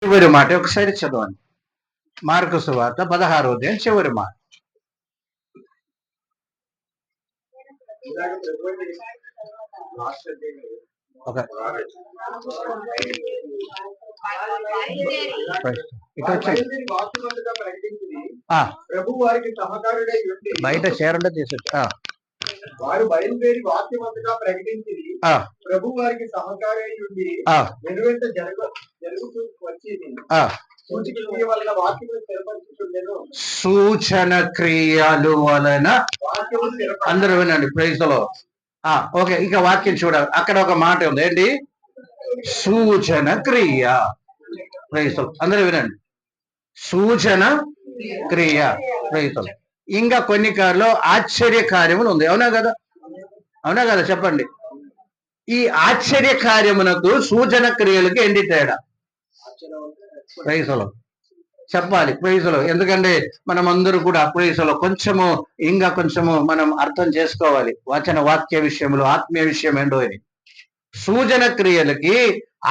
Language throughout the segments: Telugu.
చివరి మాట ఒకసారి చదవండి. మార్కు సువార్త 16వ అధ్యాయం చివరి మాట. బయట చేరంటే తీసుకొచ్చి వారు బయలుదేరి వాక్యమంతగా ప్రకటించి ప్రభు వారికి సహకారి ఉండి వెనువెంట జరుగుతూ వచ్చేది. సూచన క్రియలు వలన అందరూ వినండి. ప్రైజ్ లో ఓకే, ఇక వాక్యం చూడాలి. అక్కడ ఒక మాట ఉంది ఏంటి? సూచన క్రియ. ప్రైజ్ అందరూ వినండి. సూచన క్రియ. ప్రైజ్ ఇంకా కొన్ని కార్లో ఆశ్చర్య కార్యములు ఉంది. అవునా కదా? అవునా కదా? చెప్పండి. ఈ ఆశ్చర్య కార్యమునకు సూచన క్రియలకు ఏంటి తేడా? ప్రైజులో చెప్పాలి. ప్రైజులో ఎందుకంటే మనం అందరూ కూడా ప్రైజులో కొంచెము మనం అర్థం చేసుకోవాలి. వాక్య విషయంలో ఆత్మీయ విషయం ఏంటో ఇది. సూచన క్రియలకి,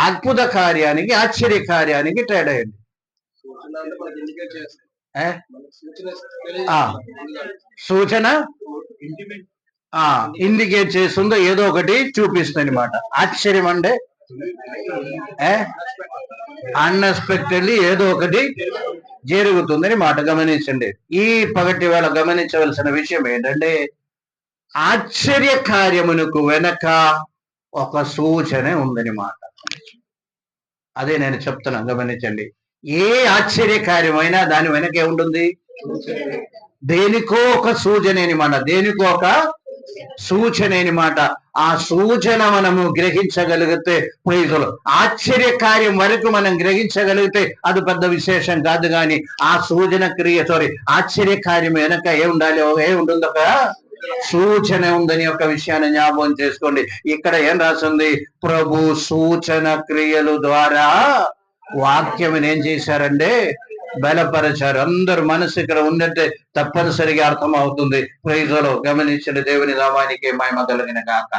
అద్భుత కార్యానికి, ఆశ్చర్య కార్యానికి తేడా ఏంటి? సూచన ఇండికేట్ చేస్తుందో ఏదో ఒకటి చూపిస్తుంది అనమాట. ఆశ్చర్యం అంటే అన్ఎక్స్పెక్టెడ్లీ ఏదో ఒకటి జరుగుతుందని మాట. గమనించండి. ఈ పగటి వేళ గమనించవలసిన విషయం ఏంటంటే ఆశ్చర్య కార్యమునకు వెనక ఒక సూచన ఉందని మాట. అదే నేను చెప్తున్నా. గమనించండి. ఏ ఆశ్చర్య కార్యమైనా దాని వెనక ఏముంటుంది? దేనికో ఒక సూచన అనమాట. దేనికో ఒక సూచన అనమాట. ఆ సూచన మనము గ్రహించగలిగితే ప్రైజులు ఆశ్చర్య కార్యం వరకు మనం గ్రహించగలిగితే అది పెద్ద విశేషం కాదు. కానీ ఆ సూచన క్రియ ఆశ్చర్య కార్యం వెనక ఏముండాలి? ఏముంటుంది? ఒక సూచన ఉందని ఒక విషయాన్ని జ్ఞాపకం చేసుకోండి. ఇక్కడ ఏం రాసింది? ప్రభు సూచన క్రియలు ద్వారా వాక్యం ఏం చేశారంటే బలపరిచారు. అందరు మనసు ఇక్కడ ఉన్నట్టే తప్పనిసరిగా అర్థం అవుతుంది. ప్రైజులో గమనించండి. దేవుని నామానికి మహిమ కలిగిన గాక.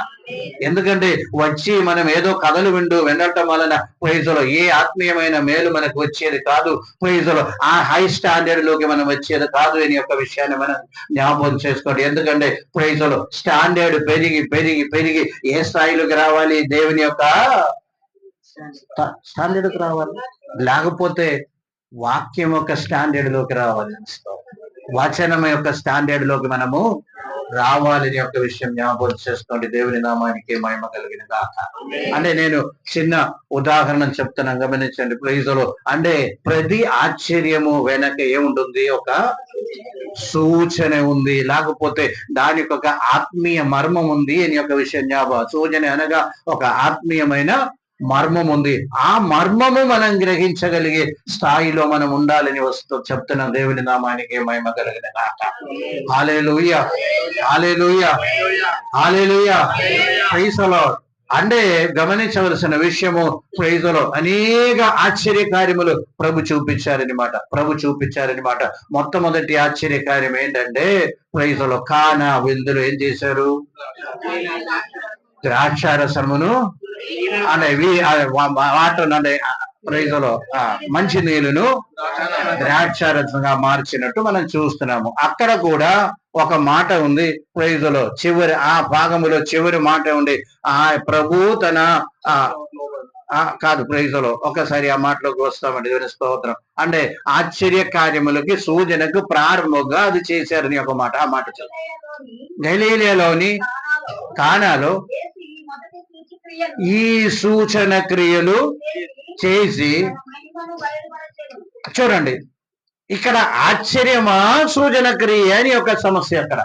ఎందుకంటే వచ్చి మనం ఏదో కథలు వినటం వలన ప్రైజులో ఏ ఆత్మీయమైన మేలు మనకు వచ్చేది కాదు. ప్రైజులో ఆ హై స్టాండర్డ్ లోకి మనం వచ్చేది కాదు అని యొక్క విషయాన్ని మనం జ్ఞాపకం చేసుకోండి. ఎందుకంటే ప్రైజులో స్టాండర్డ్ పెరిగి పెరిగి పెరిగి ఏ స్థాయిలోకి రావాలి? దేవుని యొక్క స్టాండర్డ్కి రావాలి. లేకపోతే వాక్యం యొక్క స్టాండర్డ్ లోకి రావాలి. వచనం యొక్క స్టాండర్డ్ లోకి మనము రావాలని యొక్క విషయం జ్ఞాపకం చేసుకోండి. దేవుని నామానికి మహిమ కలిగిన గాక. అంటే నేను చిన్న ఉదాహరణ చెప్తున్నాను. గమనించండి. ప్రైజులో అంటే ప్రతి ఆశ్చర్యము వెనక ఏముంటుంది? ఒక సూచన ఉంది. లేకపోతే దానికి ఒక ఆత్మీయ మర్మం ఉంది అని ఒక విషయం జ్ఞాపకం. సూచన అనగా ఒక ఆత్మీయమైన మర్మం ఉంది. ఆ మర్మము మనం గ్రహించగలిగే స్థాయిలో మనం ఉండాలని చెప్తున్న దేవుని నామానికి మహిమ కలిగిన గాక. Hallelujah, hallelujah, hallelujah. Praise the Lord. అంటే గమనించవలసిన విషయము ప్రైజులో అనేక ఆశ్చర్య కార్యములు ప్రభు చూపించారనమాట. మొట్టమొదటి ఆశ్చర్య కార్యం ఏంటంటే ప్రైజులో కానా విందులు ఏం చేశారు? ద్రాక్షారసమును అంటే వాటర్ అంటే ప్రైజులో మంచి నీళ్ళను ద్రాక్షారసంగా మార్చినట్టు మనం చూస్తున్నాము. అక్కడ కూడా ఒక మాట ఉంది. ప్రైజులో చివరి ఆ భాగములో చివరి మాట ఉంది. ఆ ప్రభు తన కాదు ప్రైజులో ఒకసారి ఆ మాటలోకి వస్తామండి. దేవుని స్తోత్రం. అంటే ఆశ్చర్య కార్యములకి సూచనకు ప్రారంభంగా అది చేశారని ఒక మాట. ఆ మాట గలిలయలోని కానాలో ఈ సూచన క్రియలు చేసి చూడండి. ఇక్కడ ఆశ్చర్యమా సూచన క్రియ అని ఒక సమస్య. అక్కడ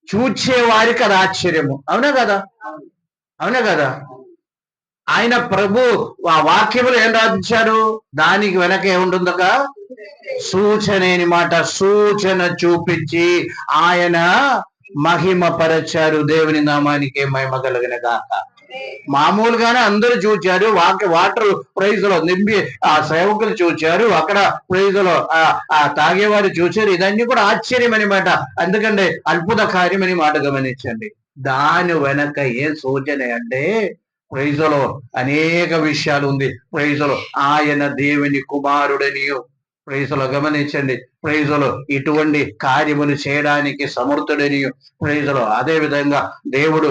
చూచేవారికి అది ఆశ్చర్యము. అవునా కదా? అవునా కదా? ఆయన ప్రభు ఆ వాక్యములు ఏం రాయించారు? దానికి వెనక ఏముంటుందక సూచన అని మాట. సూచన చూపించి ఆయన మహిమ పరచారు. దేవుని నామానికి మహిమ కలిగిన గాక. మామూలుగానే అందరూ చూచారు. వాటర్ ప్రైజ్ లో నింపి ఆ సేవకులు చూచారు. అక్కడ ప్రైజ్ లో ఆ తాగేవారు చూచారు. ఇదన్నీ కూడా ఆశ్చర్యం అనమాట. ఎందుకంటే అద్భుత కార్యం అని మాట. గమనించండి. దాని వెనక ఏ సూచన అంటే ప్రైజులో అనేక విషయాలు ఉంది. ప్రైజులో ఆయన దేవుని కుమారుడనియు, ప్రైజులో గమనించండి, ప్రైజులో ఇటువంటి కార్యములు చేయడానికి సమర్థుడనియు, ప్రైజులో అదే విధంగా దేవుడు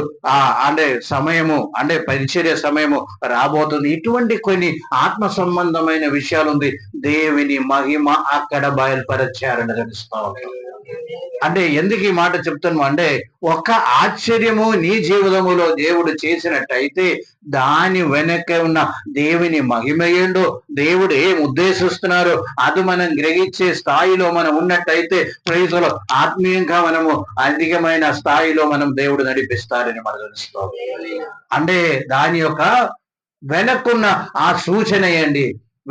అంటే సమయము, అంటే పరిచర్య సమయము రాబోతుంది. ఇటువంటి కొన్ని ఆత్మ సంబంధమైన విషయాలు ఉంది. దేవుని మహిమ అక్కడ బయలుపరిచారని తెలుస్తా ఉంటాం. అంటే ఎందుకు ఈ మాట చెప్తాను అంటే, ఒక ఆశ్చర్యము నీ జీవితములో దేవుడు చేసినట్టయితే దాని వెనక ఉన్న దేవుని మహిమ ఏంటో, దేవుడు ఏం ఉద్దేశిస్తున్నారో అది మనం గ్రహించే స్థాయిలో మనం ఉన్నట్టయితే ప్రైజులో ఆత్మీయంగా మనము అధికమైన స్థాయిలో మనం దేవుడు నడిపిస్తారని మనం తెలుస్తాం. అంటే దాని యొక్క వెనక్కున్న ఆ సూచన ఏంటి,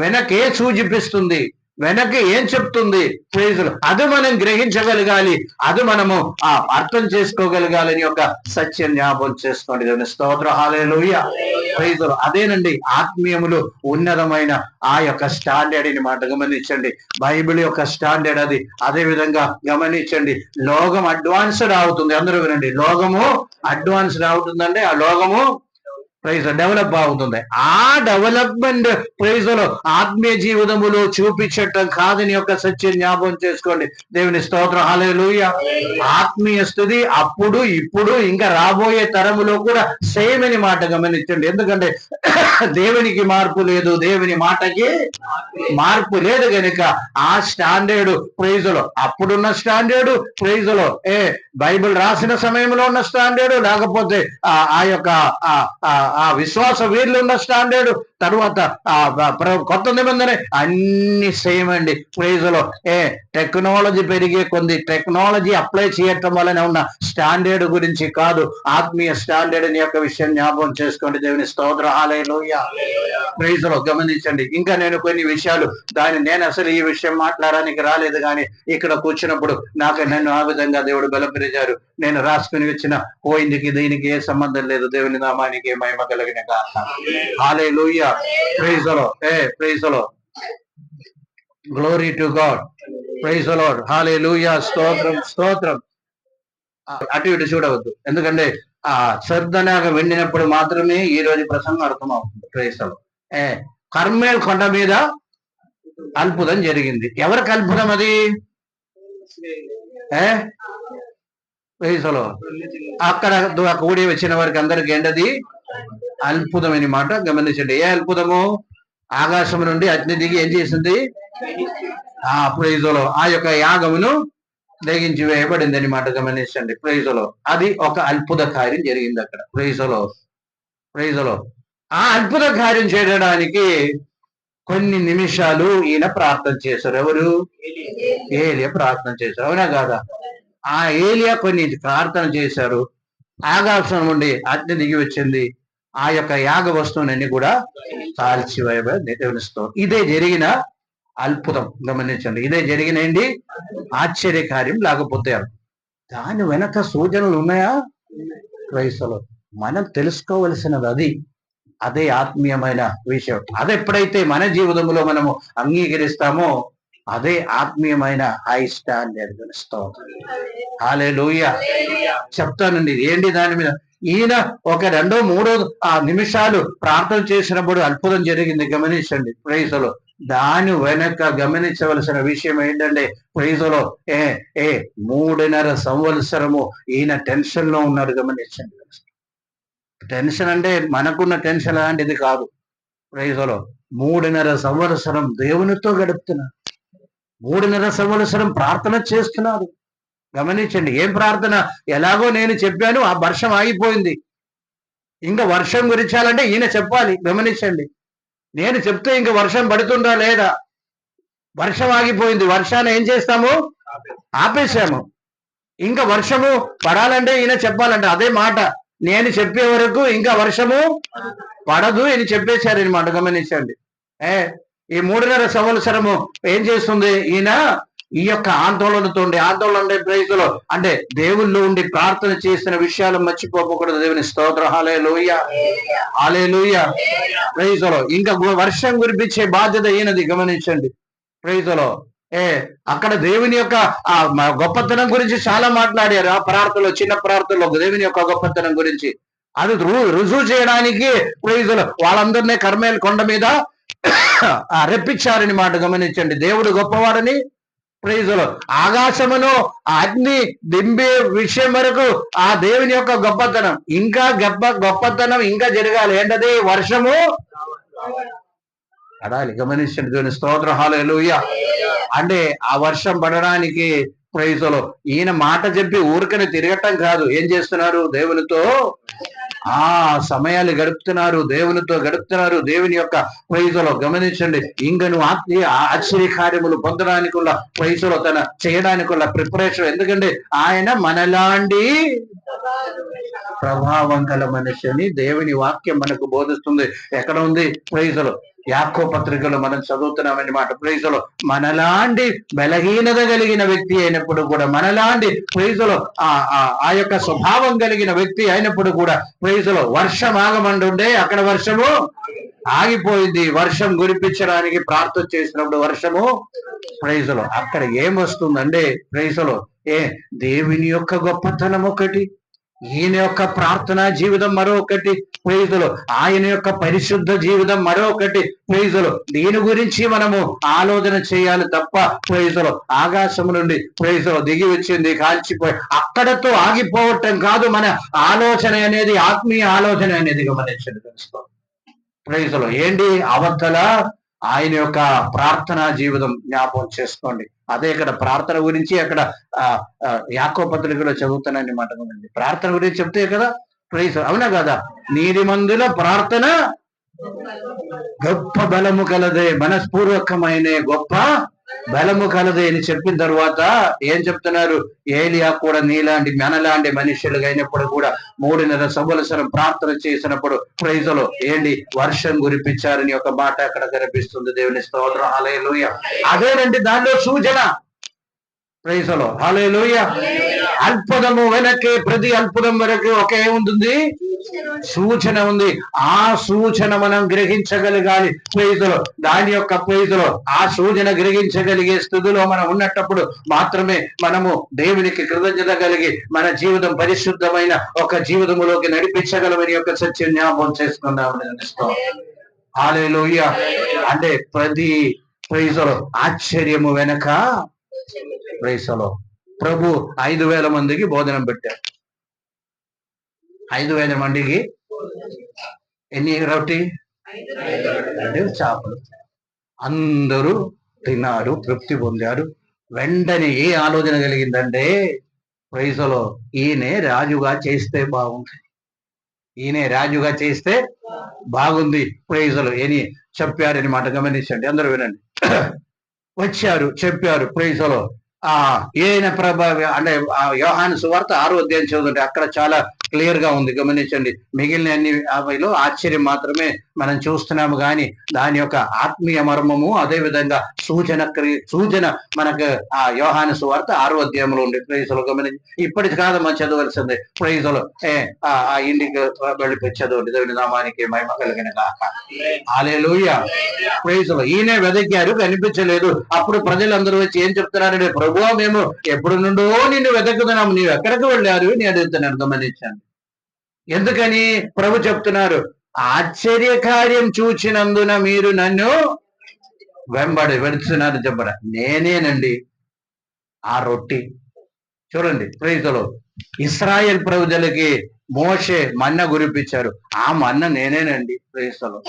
వెనకే సూచిపిస్తుంది, వెనక ఏం చెప్తుంది, ప్రైజులు అది మనం గ్రహించగలగాలి, అది మనము అర్థం చేసుకోగలగాలని ఒక సత్యం జ్ఞాపకం చేసుకోండి. దేవుని స్తోత్రం, హల్లెలూయా, ప్రైజులు. అదేనండి ఆత్మీయములు ఉన్నతమైన ఆ యొక్క స్టాండర్డ్ అని మాట గమనించండి. బైబిల్ యొక్క స్టాండర్డ్ అది. అదే విధంగా గమనించండి, లోకం అడ్వాన్స్డ్ అవుతుంది. అందరూ వినండి, లోకము అడ్వాన్స్డ్ అవుతుందండి. ఆ లోకము ప్రైజ్ డెవలప్ అవుతుంది. ఆ డెవలప్మెంట్ ప్రైజ్లో ఆత్మీయ జీవితములో చూపించటం కాదని యొక్క సత్యం జ్ఞాపకం చేసుకోండి. దేవుని స్తోత్రం, హల్లెలూయా. ఆత్మీయ స్థితి అప్పుడు, ఇప్పుడు, ఇంకా రాబోయే తరములో కూడా సేమ్ అని మాట గమనించండి. ఎందుకంటే దేవునికి మార్పు లేదు, దేవుని మాటకి మార్పు లేదు కనుక ఆ స్టాండర్డ్ ప్రైజ్లో, అప్పుడున్న స్టాండర్డ్ ప్రైజ్లో, బైబిల్ రాసిన సమయంలో ఉన్న స్టాండర్డ్, లేకపోతే ఆ యొక్క ఆ విశ్వాస వీరులు ఉన్న స్టాండర్డ్, తర్వాత కొత్త నిబంధన అన్ని సేమ్ అండి. ప్రైజ్లో టెక్నాలజీ పెరిగే కొంది టెక్నాలజీ అప్లై చేయటం వలన ఉన్న స్టాండర్డ్ గురించి కాదు, ఆత్మీయ స్టాండర్డ్ అని యొక్క విషయం జ్ఞాపకం చేసుకోండి. దేవుని స్తోత్రం, హల్లెలూయా. ప్రైజ్లో గమనించండి. ఇంకా నేను కొన్ని విషయాలు నేను అసలు ఈ విషయం మాట్లాడడానికి రాలేదు, కానీ ఇక్కడ కూర్చున్నప్పుడు నన్ను ఆ విధంగా దేవుడు బలపరిచారు. నేను రాసుకుని వచ్చిన పోయిందికి దీనికి ఏ సంబంధం లేదు. దేవుని నామానికి మహిమ కలిగిన గాక. Hallelujah. Praise the Lord. Praise the Lord. Glory to God. Praise the Lord. Hallelujah. స్తోత్రం, స్తోత్రం. అటు ఇటు చూడవద్దు, ఎందుకంటే శ్రద్ధనాగా వెళ్ళినప్పుడు మాత్రమే ఈ రోజు ప్రసంగం అర్థమవుతుంది. Praise the lord. కర్మేల్ కొండ మీద అద్భుతం జరిగింది. ఎవరికి అద్భుతం అది? Praise the Lord. అక్కడ కూడి వచ్చిన వారికి అందరికి ఏంటది? అద్భుతమైన మాట గమనించండి. ఏ అద్భుతము? ఆకాశం నుండి అగ్ని దిగి ఏం చేసింది? Praise the Lord. ఆ యొక్క యాగమును దగించి వేయబడింది అని మాట గమనించండి. Praise the Lord. అది ఒక అద్భుత కార్యం జరిగింది అక్కడ. Praise the Lord. Praise the Lord. ఆ అద్భుత కార్యం చేయడానికి కొన్ని నిమిషాలు ఈయన ప్రార్థన చేశారు. ఎవరు? ఏలియా ప్రార్థన చేశారు. అవునా కాదా? ఆ ఏలియా కొన్ని ప్రార్థన చేశారు. ఆకాశం నుండి అగ్ని దిగి వచ్చింది. ఆ యొక్క యాగ వస్తువులన్నీ కూడా కాల్చివేయబడి దేవునిస్తాం. ఇదే జరిగిన అద్భుతం గమనించండి. ఇదే జరిగిన ఏంటి? ఆశ్చర్యకార్యం. లేకపోతే దాని వెనక సూచనలు ఉన్నాయా? క్రైస్తవులు మనం తెలుసుకోవలసినది అది. అదే ఆత్మీయమైన విషయం. అది ఎప్పుడైతే మన జీవితంలో మనము అంగీకరిస్తామో అదే ఆత్మీయమైన హై స్టాండర్డ్ తెలుస్తాం. హల్లెలూయా. చెప్తానండి ఏంటి దాని మీద. ఈయన ఒక 2-3 నిమిషాలు ప్రార్థన చేసినప్పుడు అద్భుతం జరిగింది. గమనించండి ప్రైజ్ ది లార్డ్. దాని వెనక గమనించవలసిన విషయం ఏంటంటే ప్రైజ్ ది లార్డ్, 3.5 సంవత్సరము ఈయన టెన్షన్ లో ఉన్నారు. గమనించండి. టెన్షన్ అంటే మనకున్న టెన్షన్ లాంటిది కాదు. Praise the lord. 3.5 సంవత్సరం దేవునితో గడుపుతున్నారు. 3.5 సంవత్సరం ప్రార్థన చేస్తున్నారు. గమనించండి. ఏం ప్రార్థన? ఎలాగో నేను చెప్పాను, ఆ వర్షం ఆగిపోయింది. ఇంకా వర్షం గురించాలంటే ఈయన చెప్పాలి. గమనించండి. నేను చెప్తే ఇంకా వర్షం పడుతుందా లేదా? వర్షం ఆగిపోయింది. వర్షాన్ని ఏం చేస్తాము? ఆపేశాము. ఇంకా వర్షము పడాలంటే ఈయన చెప్పాలంటే అదే మాట. నేను చెప్పే వరకు ఇంకా వర్షము పడదు అని చెప్పేశారనమాట. గమనించండి. ఈ 3.5 సంవత్సరము ఏం చేస్తుంది ఈయన? ఈ యొక్క ఆందోళన అంటే ప్రైజ్ ది లార్డ్, అంటే దేవుళ్ళు ఉండి ప్రార్థన చేసిన విషయాలు మర్చిపోకూడదు. దేవుని స్తోత్రం, hallelujah, hallelujah. Praise the Lord. ఇంకా వర్షం కురిపించే బాధ్యత ఈయనది. గమనించండి. Praise the Lord. అక్కడ దేవుని యొక్క గొప్పతనం గురించి చాలా మాట్లాడారు. ఆ ప్రార్థనలో, చిన్న ప్రార్థనలో దేవుని యొక్క గొప్పతనం గురించి. అది రుజువు చేయడానికి ప్రైజులు వాళ్ళందరినీ కర్మేలు కొండ మీద రెప్పించారని మాట గమనించండి. దేవుడు గొప్పవాడని ప్రైజులు ఆకాశమును అగ్ని దింపే విషయం వరకు ఆ దేవుని యొక్క గొప్పతనం ఇంకా గొప్పతనం ఇంకా జరగాలి. ఏంటది? వర్షము పడాలి. గమనించండి. దేవుని స్తోత్రం, హల్లెలూయా. అంటే ఆ వర్షం పడడానికి ప్రైజులు ఈయన మాట చెప్పి ఊరికనే తిరగటం కాదు. ఏం చేస్తున్నారు? దేవునితో ఆ సమయాలు గడుపుతున్నారు, దేవునితో గడుపుతున్నారు. దేవుని యొక్క ప్రైజులు గమనించండి. ఇంకా నువ్వు ఆశ్చర్య కార్యములు పొందడానికి ప్రైజులు తన చేయడానికి ప్రిపరేషన్. ఎందుకంటే ఆయన మనలాంటి ప్రభావం గల మనిషిని దేవుని వాక్యం మనకు బోధిస్తుంది. ఎక్కడ ఉంది? ప్రైజులు యాకోబు పత్రికలో మనం చదువుతున్నామని మాట. ప్రైజులు మనలాంటి బలహీనత కలిగిన వ్యక్తి అయినప్పుడు కూడా, మనలాంటి ప్రైజులు ఆ యొక్క స్వభావం కలిగిన వ్యక్తి అయినప్పుడు కూడా ప్రైజులు వర్షం ఆగమంటుండే అక్కడ వర్షము ఆగిపోయింది. వర్షం కురిపించడానికి ప్రార్థన చేసినప్పుడు వర్షము ప్రైజులు అక్కడ ఏమొస్తుందంటే ప్రైజులు దేవుని యొక్క గొప్పతనం ఒకటి, ఈయన యొక్క ప్రార్థనా జీవితం మరొకటి ప్రైజులు, ఆయన యొక్క పరిశుద్ధ జీవితం మరొకటి ప్రైజులు. దీని గురించి మనము ఆలోచన చేయాలి తప్ప ప్రైజులు ఆకాశం నుండి ప్రైజులు దిగి వచ్చింది కాల్చిపోయి అక్కడతో ఆగిపోవటం కాదు. మన ఆలోచన అనేది ఆత్మీయ ఆలోచన అనేది గమనించండి. తెలుసుకో ప్రైజులు ఏంటి? అవతల ఆయన యొక్క ప్రార్థనా జీవితం జ్ఞాపకం చేసుకోండి. అదే ఇక్కడ ప్రార్థన గురించి అక్కడ యాకోబు పత్రికలో చదువుతానని మాట ఉంది. ప్రార్థన గురించి చెప్తే కదా ప్రైజ్, అవునా కదా? నీతిమంతుల ప్రార్థన గొప్ప బలము కలదే, మనస్పూర్వకమైన గొప్ప బలము కలదే అని చెప్పిన తర్వాత ఏం చెప్తున్నారు? ఏలియా కూడా నీలాంటి మనలాంటి మనుషులుగా అయినప్పుడు కూడా 3.5 సంవత్సరం ప్రార్థన చేసినప్పుడు ప్రైజులు ఏంటి? వర్షం కురిపించారని ఒక మాట అక్కడ కనిపిస్తుంది. దేవుని స్తోత్రం, హల్లెలూయా. అదేనండి దానిలో సూచన. ప్రైజులు, హల్లెలూయా. అద్భుతము వెనకే ప్రతి అద్భుతం వరకు ఒకే ఉంటుంది, సూచన ఉంది. ఆ సూచన మనం గ్రహించగలగాలి. ప్రైజులు దాని యొక్క ప్రైజులు ఆ సూచన గ్రహించగలిగే స్థితిలో మనం ఉన్నప్పుడు మాత్రమే మనము దేవునికి కృతజ్ఞత కలిగి మన జీవితం పరిశుద్ధమైన ఒక జీవితంలోకి నడిపించగలమని యొక్క సత్యం జ్ఞాపకం చేసుకున్నామని అనిస్తాం. హల్లెలూయా. అంటే ప్రతి ప్రైజులు ఆశ్చర్యము వెనక ప్రైజులు ప్రభు 5,000 మందికి భోజనం పెట్టారు. 5,000 మందికి ఎన్ని రొట్టి? 2 చేపలు. అందరూ తిన్నారు, తృప్తి పొందారు. వెంటనే ఏ ఆలోచన కలిగిందంటే ప్రైజులో ఈయనే రాజుగా చేస్తే బాగుంది, ఈయనే రాజుగా చేస్తే బాగుంది ప్రైజులు అని చెప్పారని మాట గమనించండి. అందరూ వినండి. వచ్చారు, చెప్పారు ప్రైజులో ఈయన ప్రభావం. అంటే యోహాను సువార్త 6వ అధ్యాయం చదువుతుంటే అక్కడ చాలా క్లియర్ గా ఉంది. గమనించండి. మిగిలిన అన్ని 50లో ఆశ్చర్యం మనం చూస్తున్నాము, కానీ దాని యొక్క ఆత్మీయ మర్మము అదే విధంగా సూచన మనకు ఆ యోహాను సువార్త 6వ అధ్యాయంలో ఉంది. ప్రైజులు గమనించి ఇప్పటికి కాదు మనం చదవలసింది. ప్రైజులు ఆ ఇంటికి వెళ్ళిపోయి చదవండి. దేవుని నామానికి మహిమ కలిగిన గాక. హల్లెలూయా. ప్రైజులు ఈయనే వెదకారు, కనిపించలేదు. అప్పుడు ప్రజలందరూ వచ్చి ఏం చెప్తున్నారంటే, ప్రభువా మేము ఎప్పుడు నుండో నిన్ను వెతుకుతున్నాము, నీవు ఎక్కడికి వెళ్ళారు అని అడుగుతున్నాడు. గమనించండి. ఎందుకని ప్రభు చెప్తున్నారు, ఆశ్చర్య కార్యం చూచినందున మీరు నన్ను వెడుతున్నారు. చెప్పరా నేనేనండి ఆ రొట్టి. చూడండి ప్రైజులు ఇశ్రాయేల్ ప్రజలకి మోషే మన్న కురిపించారు. ఆ మన్న నేనేనండి. ప్రైజులు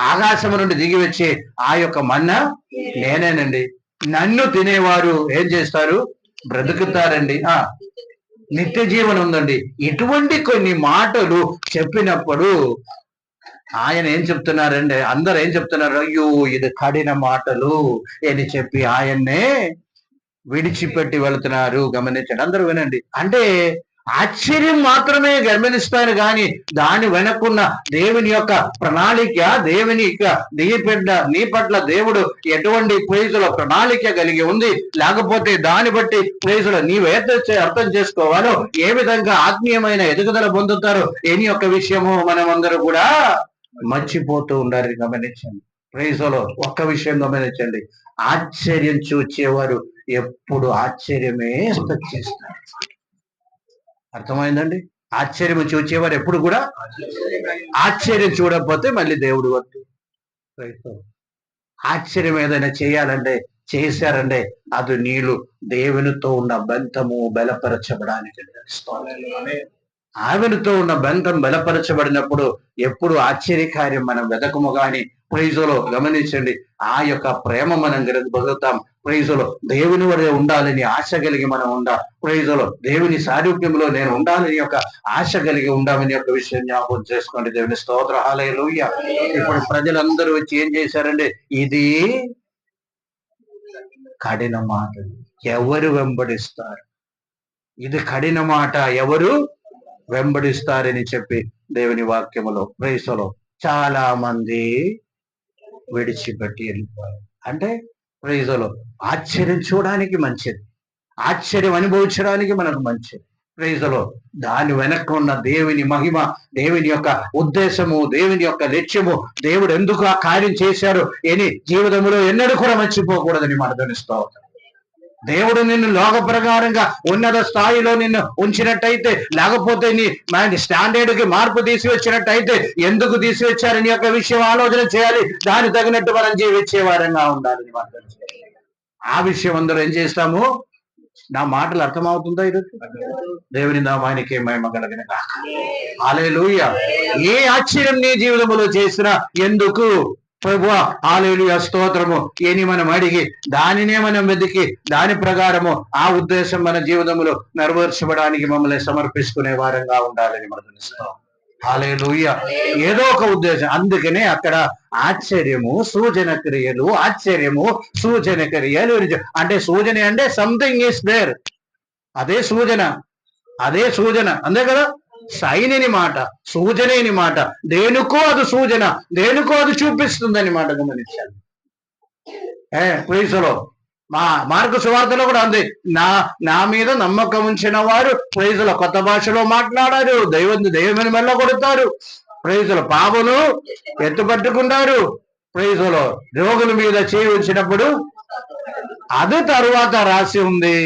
ఆకాశం నుండి దిగి వచ్చి ఆ యొక్క మన్న నేనేనండి. నన్ను తినేవారు ఏం చేస్తారు? బ్రతుకుతారండి, నిత్య జీవనం ఉందండి. ఇటువంటి కొన్ని మాటలు చెప్పినప్పుడు ఆయన ఏం చెప్తున్నారండి? అందరు ఏం చెప్తున్నారు? అయ్యో ఇది కఠిన మాటలు అని చెప్పి ఆయన్నే విడిచిపెట్టి వెళుతున్నారు. గమనించండి, అందరూ వినండి. అంటే ఆశ్చర్యం మాత్రమే గమనిస్తారు, కానీ దాని వెనక్కున్న దేవుని యొక్క ప్రణాళిక, దేవుని నీ పట్ల దేవుడు ఎటువంటి ప్రైజుల ప్రణాళిక కలిగి ఉంది, లేకపోతే దాన్ని బట్టి ప్రైజులు నీవైతే అర్థం చేసుకోవాలో, ఏ విధంగా ఆత్మీయమైన ఎదుగుదల పొందుతారో ఎని యొక్క విషయము మనం అందరూ కూడా మర్చిపోతూ ఉండాలి. గమనించండి. ప్రైజులో ఒక్క విషయం గమనించండి. ఆశ్చర్యం చూచేవారు ఎప్పుడు ఆశ్చర్యమే ఎక్స్పెక్ట్ చేస్తారు. అర్థమైందండి? ఆశ్చర్యము చూచేవారు ఎప్పుడు కూడా ఆశ్చర్యం చూడకపోతే మళ్ళీ దేవుడు వద్దు. ఆశ్చర్యం ఏదైనా చేయాలంటే చేశారంటే అది నీళ్ళు దేవునితో ఉన్న బంధము బలపరచబడానికి ఆవిడతో ఉన్న బంధం బలపరచబడినప్పుడు ఎప్పుడు ఆశ్చర్యకార్యం మనం వెతకము గాని ప్రైజులో గమనించండి. ఆ యొక్క ప్రేమ మనం బతుకుతాం. ప్రైజులో దేవుని వరే ఉండాలని ఆశ కలిగి మనం ప్రైజులో దేవుని సారూప్యంలో నేను ఉండాలని యొక్క ఆశ కలిగి ఉండాలని యొక్క విషయం జ్ఞాపకం చేసుకోండి. దేవుని స్తోత్ర హల్లెలూయా. ఇప్పుడు ప్రజలందరూ వచ్చి ఏం చేశారంటే ఇది కఠిన మాట, ఎవరు వెంబడిస్తారు? ఇది కఠిన మాట, ఎవరు వెంబడిస్తారని చెప్పి దేవుని వాక్యములో ప్రైసలో చాలా మంది విడిచిపెట్టి వెళ్ళిపోయారు. అంటే ప్రైజలో ఆశ్చర్యం చూడడానికి మంచిది, ఆశ్చర్యం అనుభవించడానికి మనకు మంచిది. ప్రైజలో దాని వెనక ఉన్న దేవుని మహిమ, దేవుని యొక్క ఉద్దేశము, దేవుని యొక్క లక్ష్యము, దేవుడు ఎందుకు ఆ కార్యం చేశారు అని జీవితంలో ఎన్నడూ కూడా మర్చిపోకూడదని మనం ధ్వనిస్తూ ఉంటాం. దేవుడు నిన్ను లోక ప్రకారంగా ఉన్నత స్థాయిలో నిన్ను ఉంచినట్టయితే, లేకపోతే నీ స్టాండర్డ్ కి మార్పు తీసుకొచ్చినట్టయితే ఎందుకు తీసుకొచ్చారని యొక్క విషయం ఆలోచన చేయాలి. దాని తగినట్టు మనం జీవించే వారంగా ఉండాలని మనం ఆ విషయం అందరూ ఏం చేస్తాము? నా మాటలు అర్థమవుతుందా ఈరోజు? దేవుని నామానికి మహిమ కలిగిన గాక. హల్లెలూయా. ఏ ఆశ్చర్యం నీ జీవితంలో చేసినా ఎందుకు ప్రభువా హల్లెలూయా స్తోత్రము అని మనం అడిగి దానినే మనం వెతికి దాని ప్రకారము ఆ ఉద్దేశం మన జీవితంలో నెరవేర్చబడానికి మమ్మల్ని సమర్పించుకునే వారంగా ఉండాలని మనం తెలుస్తాం. హల్లెలూయా. ఏదో ఒక ఉద్దేశం. అందుకనే అక్కడ ఆశ్చర్యము సూచన క్రియలు, ఆశ్చర్యము సూచన క్రియలు అంటే సూచన అంటే సంథింగ్ ఈస్ దేర్, అదే సూచన, అదే సూచన. అంతే కదా? సైనిని మాట, సూచనని మాట, దేనికో అది సూచన, దేనికో అది చూపిస్తుందని మాట గమనించాలి. ప్రైజులో మార్కు సువార్తలో కూడా అంది, నా మీద నమ్మకం ఉంచిన వారు ప్రైజులో కొత్త భాషలో మాట్లాడారు, దైవని మెల్ల కొడతారు, ప్రైజులో పాములు ఎత్తుపట్టుకున్నారు, ప్రైజులో రోగుల మీద చేయి ఉంచినప్పుడు అది తరువాత రాసి ఉంది,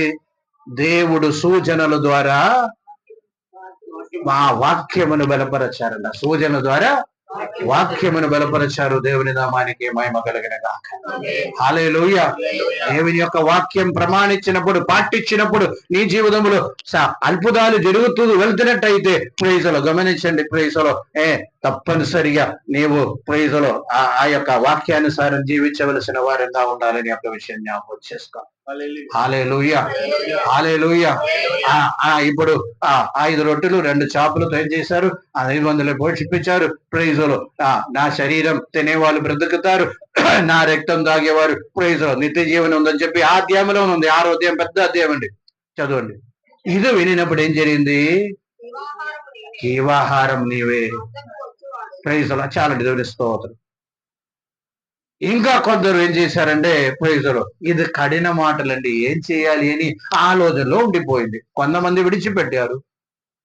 దేవుడు సూచనల ద్వారా మా వాక్యమును బలపరచారంట. సూచన ద్వారా వాక్యమును బలపరచారు. దేవుని నామానికి మహిమ కలిగిన గాక. హల్లెలూయా. దేవుని యొక్క వాక్యం ప్రమాణించినప్పుడు, పాటించినప్పుడు నీ జీవితంలో అద్భుతాలు జరుగుతూ వెళ్తున్నట్టయితే ప్రైజులో గమనించండి. ప్రైజులో తప్పనిసరిగా నీవు ప్రైజులో ఆ యొక్క వాక్యానుసారం జీవించవలసిన వారంగా ఉండాలని యొక్క విషయం జ్ఞాపకం చేసుకో. హల్లెలూయా. హల్లెలూయా. ఇప్పుడు 5 రొట్టెలు 2 చేపలు తయారు చేశారు, 500 పోషిపించారు. ప్రైజులో నా శరీరం తినేవాళ్ళు బ్రతుకుతారు, నా రక్తం తాగేవారు ప్రైజులో నిత్య జీవనం ఉందని చెప్పి ఆ అధ్యాయంలో ఉంది. 6వ అధ్యాయం పెద్ద అధ్యాయం అండి, చదవండి. ఇది వినినప్పుడు ఏం జరిగింది? జీవాహారం నీవే. ప్రైజులో చాలండి, దేవుని స్తోత్రం. ఇంకా కొందరు ఏం చేశారంటే ప్రైజులో ఇది కఠిన మాటలండి, ఏం చేయాలి అని ఆలోచనలో ఉండిపోయింది. కొంతమంది విడిచిపెట్టారు,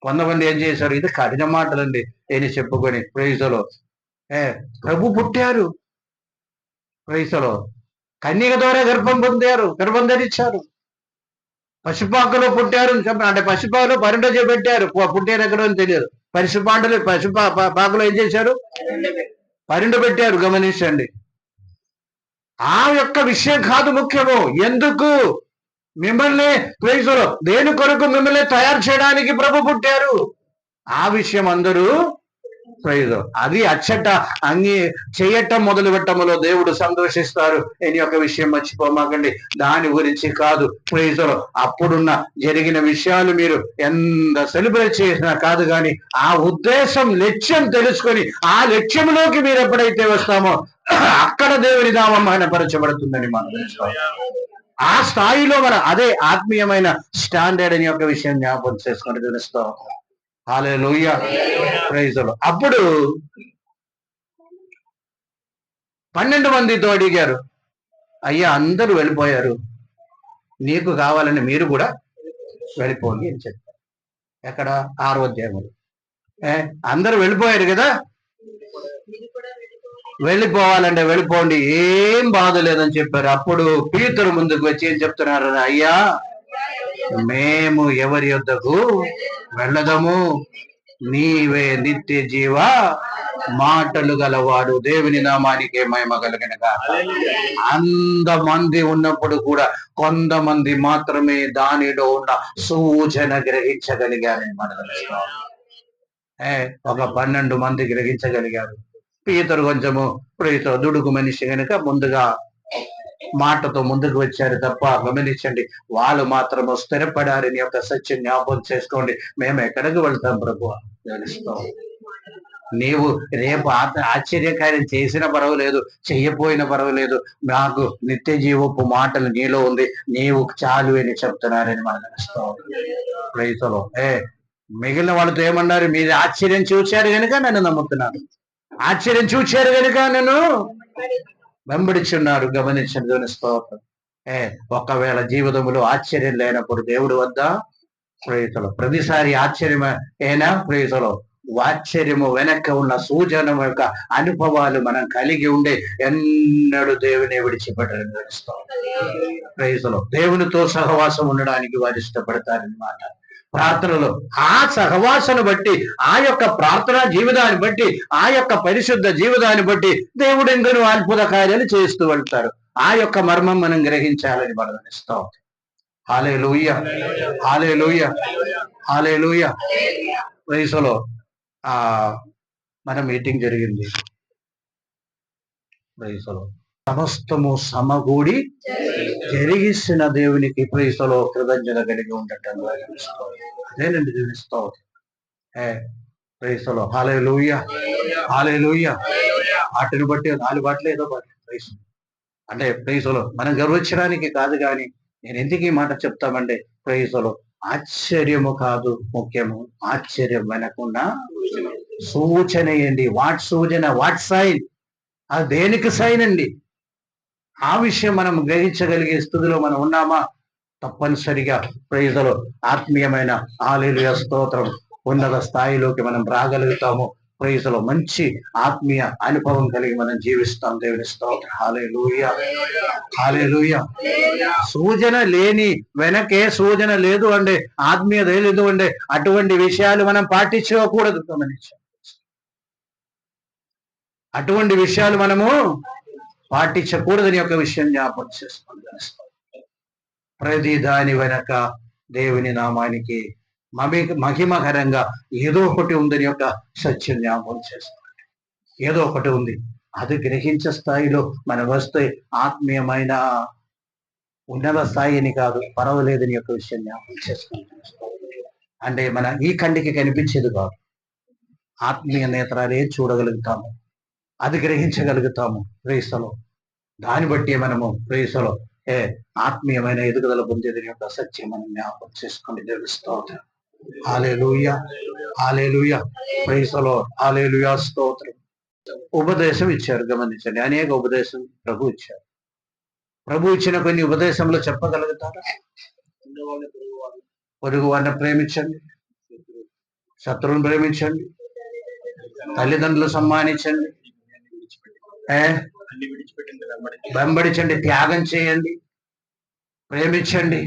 కొంతమంది ఏం చేశారు? ఇది కఠిన మాటలండి అని చెప్పుకొని ప్రైజులో ప్రభు పుట్టారు, ప్రైజులో కన్యక ద్వారా గర్భం ధరించారు, పశుపాకలో పుట్టారు చెప్పండి. అంటే పశుపాకలో పరుండ పెట్టారు, పుట్టారు ఎక్కడో అని తెలియదు. పాకలో ఏం చేశారు? పరుండ పెట్టారు. గమనించండి, ఆ యొక్క విషయం కాదు ముఖ్యము. ఎందుకు మిమ్మల్ని ప్రైజులో దేని కొరకు మిమ్మల్ని తయారు చేయడానికి ప్రభు పుట్టారు, ఆ విషయం అందరూ ప్రైజు అది అచ్చట చేయటం మొదలు పెట్టములో దేవుడు సంతోషిస్తారు అని యొక్క విషయం మర్చిపోమాకండి. దాని గురించి కాదు ప్రైజులో అప్పుడున్న జరిగిన విషయాలు మీరు ఎంత సెలబ్రేట్ చేసినా కాదు, కానీ ఆ ఉద్దేశం లక్ష్యం తెలుసుకొని ఆ లక్ష్యంలోకి మీరు ఎప్పుడైతే వస్తామో అక్కడ దేవుని నామం మహిమపరచబడుతుందని మనం తెలుసుకోవాలి. ఆ స్థాయిలో మన అదే ఆత్మీయమైన స్టాండర్డ్ అని యొక్క విషయం జ్ఞాపకం చేసుకొని తెలుస్తాం. హల్లెలూయా. ప్రైజులో అప్పుడు 12 మందితో అడిగారు, అయ్యా అందరూ వెళ్ళిపోయారు, నీకు కావాలని మీరు కూడా వెళ్ళిపోండి అని చెప్పారు. ఎక్కడ? 6వ అధ్యాయంలో. అందరూ వెళ్ళిపోయారు కదా, వెళ్ళిపోవాలంటే వెళ్ళిపోండి, ఏం బాధ లేదని చెప్పారు. అప్పుడు పీతరు ముందుకు వచ్చి ఏం చెప్తున్నారు? అయ్యా మేము ఎవరి యొద్దకు వెళ్ళదము, నీవే నిత్య జీవ మాటలు గలవాడు. దేవుని నామానికి మహిమ కలుగునుగా. అంతమంది ఉన్నప్పుడు కూడా కొంతమంది మాత్రమే దానిలో ఉన్న సూచన గ్రహించగలిగారని మనం తెలుస్తాం. ఒక 12 మంది గ్రహించగలిగారు. పీతరు కొంచెము దుడుకు మనిషి కనుక ముందుగా మాటతో ముందుకు వచ్చారు తప్ప, గమనించండి, వాళ్ళు మాత్రము స్థిరపడారని యొక్క సత్యం జ్ఞాపకం చేసుకోండి. మేము ఎక్కడికి వెళ్తాం ప్రభువా? తెలుస్తాం. నీవు రేపు ఆశ్చర్యకార్యం చేసిన పర్వాలేదు, చెయ్యపోయిన పర్వాలేదు, నాకు నిత్య జీవపు మాటలు నీలో ఉంది, నీవు చాలు అని చెప్తున్నారని మనం తెలుస్తాం. రైతులు మిగిలిన వాళ్ళతో ఏమన్నారు? మీరు ఆశ్చర్యం చూశారు కనుక నన్ను నమ్ముతున్నారు, ఆశ్చర్యం చూశారు కనుక నన్ను వెంబడిచున్నారు. గమనించండి దేవుని స్తోత్రం. ఒకవేళ జీవితంలో ఆశ్చర్యం లేనప్పుడు దేవుడు వద్ద ప్రేతలు ప్రతిసారి ఆశ్చర్యం అయినా ప్రేతలు ఆశ్చర్యము వెనక ఉన్న సూచన యొక్క అనుభవాలు మనం కలిగి ఉండే ఎన్నడూ దేవుని విడిచిపెట్టడం తెలుస్తాం. ప్రేతలు దేవునితో సహవాసం ఉండడానికి వారు ఇష్టపడతారన్నమాట. ప్రార్థనలో ఆ సహవాసను బట్టి, ఆ యొక్క ప్రార్థనా జీవితాన్ని బట్టి, ఆ యొక్క పరిశుద్ధ జీవితాన్ని బట్టి దేవుడు ఎందరో అద్భుత కార్యాలు చేస్తూ వెళ్తారు. ఆ యొక్క మర్మం మనం గ్రహించాలని మనం ఇస్తాం. హల్లెలూయా, హల్లెలూయా, హల్లెలూయా. ప్రైజ్లో మన మీటింగ్ జరిగింది. ప్రైజ్లో సమస్తము సమకూడి జరిగిస్తున్న దేవునికి ప్రైజ్లో కృతజ్ఞత కలిగి ఉండటం అదేనండి దేవుని స్తోత్రం. ప్రైజ్లో హల్లెలూయా, హల్లెలూయా. వాటిని బట్టి 4 పాటలు ఏదో ప్రైజ్ అంటే ప్రైజ్లో మనం గర్వించడానికి కాదు, కానీ నేను ఎందుకు ఈ మాట చెప్తామంటే ప్రైజ్లో ఆశ్చర్యము కాదు ముఖ్యము, ఆశ్చర్యం వెనకుండా సూచన ఏంటి? వాట్ సూచన, వాట్ సైన్? అది దేనికి సైన్ అండి? ఆ విషయం మనం గ్రహించగలిగే స్థితిలో మనం ఉన్నామా? తప్పనిసరిగా ప్రైజ్లో ఆత్మీయమైన హల్లెలూయా స్తోత్రం ఉన్నత స్థాయిలోకి మనం రాగలుగుతాము. ప్రైజ్లో మంచి ఆత్మీయ అనుభవం కలిగి మనం జీవిస్తాం. దేవుని స్తోత్రం. హల్లెలూయా, హల్లెలూయా. సూచన లేని వెనకే సూచన లేదు అంటే ఆత్మీయత లేదు అంటే అటువంటి విషయాలు మనం పాటించుకోకూడదు. గమనించాం, అటువంటి విషయాలు మనము పాటించకూడదని ఒక విషయం జ్ఞాపకం చేసుకుంటాం. ప్రతి దాని వెనక దేవుని నామానికి మహిమకరంగా ఏదో ఒకటి ఉందని యొక్క సత్యం జ్ఞాపకం చేసుకోండి. ఏదో ఒకటి ఉంది, అది గ్రహించే స్థాయిలో మనం వస్తే ఆత్మీయమైన ఉన్నత స్థాయిని కాదు, పర్వాలేదని యొక్క విషయం జ్ఞాపకం చేసుకుంటాం. అంటే మన ఈ కంటికి కనిపించేది కాదు, ఆత్మీయ నేత్రాలే చూడగలుగుతాము, అది గ్రహించగలుగుతాము. ప్రేసలో దాన్ని బట్టి మనము ప్రేసలో ఆత్మీయమైన ఎదుగుదల పొందేదని యొక్క సత్యం మనం జ్ఞాపకం చేసుకోండి. దేవుని స్తోత్రం. Hallelujah, hallelujah. Praise the Lord. Hallelujah స్తోత్రం. ఉపదేశం ఇచ్చారు. గమనించండి, అనేక ఉపదేశం ప్రభు ఇచ్చారు. ప్రభు ఇచ్చిన కొన్ని ఉపదేశంలో చెప్పగలుగుతారా? పొరుగు వారిని ప్రేమించండి, శత్రువుని ప్రేమించండి, తల్లిదండ్రులు సమ్మానించండి, వెంబడించండి, త్యాగం చేయండి, ప్రేమించండి,